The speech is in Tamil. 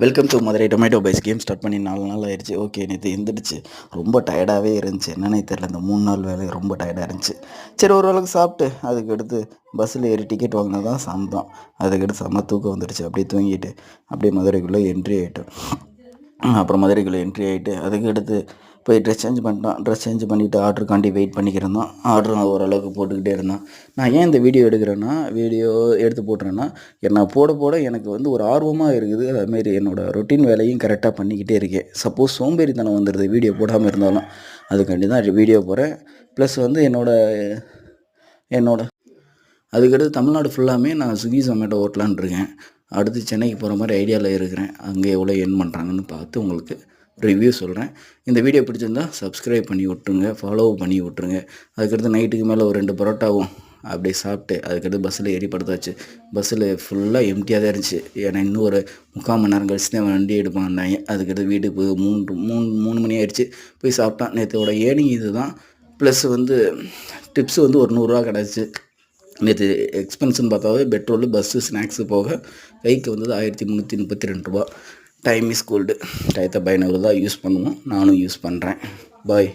Welcome to Madurai tomato pies. Game start பண்ணி 4 நாள் ஆயிடுச்சு. ஓகே, நேற்று எந்திரிச்சு ரொம்ப டயர்டாகவே இருந்துச்சு. என்னன்னே தெரில, இந்த 3 நாள் வேலை ரொம்ப டயர்டாக இருந்துச்சு. சரி, ஓரளவுக்கு சாப்பிட்டு அதுக்கடுத்து பஸ்ஸில் ஏறி டிக்கெட் வாங்கினது தான் சாப்பிட்டோம். அதுக்கடுத்து செம்ம தூக்கம் வந்துடுச்சு. அப்படியே தூங்கிட்டு அப்படியே மதுரைக்குள்ளே என்ட்ரி ஆகிட்டோம். அப்புறம் மதுரைக்குள்ளே என்ட்ரி ஆகிட்டு அதுக்கடுத்து போய் ட்ரெஸ் சேஞ்ச் பண்ணிட்டோம். ட்ரெஸ் சேஞ்ச் பண்ணிவிட்டு ஆர்டருக்காண்டி வெயிட் பண்ணிக்கிறோம். ஆர்டர் ஓரளவுக்கு போட்டுக்கிட்டே இருந்தோம். நான் ஏன் இந்த வீடியோ எடுக்கிறேன்னா, வீடியோ எடுத்து போட்டுறேன்னா, நான் போட எனக்கு வந்து ஒரு ஆர்வமாக இருக்குது. அதுமாரி என்னோடய ரொட்டீன் வேலையும் கரெக்டாக பண்ணிக்கிட்டே இருக்கேன். சப்போஸ் சோம்பேறித்தனம் வந்துடுது வீடியோ போடாமல் இருந்தாலும், அதுக்காண்டி தான் வீடியோ போடுறேன். ப்ளஸ் வந்து என்னோட அதுக்கடுத்து தமிழ்நாடு ஃபுல்லாமே நான் ஸ்விக்கி ஜொமேட்டோ ஓட்டலான்னு இருக்கேன். அடுத்து சென்னைக்கு போகிற மாதிரி ஐடியாவில் இருக்கிறேன். அங்கே எவ்வளோ எர்ன் பண்ணுறாங்கன்னு பார்த்து உங்களுக்கு ரிவ்யூ சொல்கிறேன். இந்த வீடியோ பிடிச்சிருந்தால் சப்ஸ்கிரைப் பண்ணி விட்ருங்க, ஃபாலோ பண்ணி விட்ருங்க. அதுக்கடுத்து நைட்டுக்கு மேலே ஒரு 2 பரோட்டாவும் அப்படியே சாப்பிட்டு அதுக்கடுத்து பஸ்ஸில் ஏறி படுத்தாச்சு. பஸ்ஸில் ஃபுல்லாக எம்டியாக தான் இருந்துச்சு. ஏன்னா இன்னும் ஒரு 3/4 மணி நேரம் கழிச்சு தான் வண்டி எடுப்பான்னாங்க. அதுக்கடுத்து வீட்டுக்கு போய் 3 மணி ஆயிடுச்சு. போய் சாப்பிட்டான். நேற்றோட ஏர்னிங் இது தான். ப்ளஸ் வந்து டிப்ஸ் வந்து ஒரு 100 ரூபா கிடச்சி. நேற்று எக்ஸ்பென்ஸ்னு பார்த்தாவே பெட்ரோலு, பஸ்ஸு, ஸ்நாக்ஸு போக கைக்கு வந்தது 1332 ரூபா. Time is gold. டயத்தை பயனுள்ளதாக யூஸ் பண்ணுவோம். நானும் யூஸ் பண்ணுறேன். பாய்.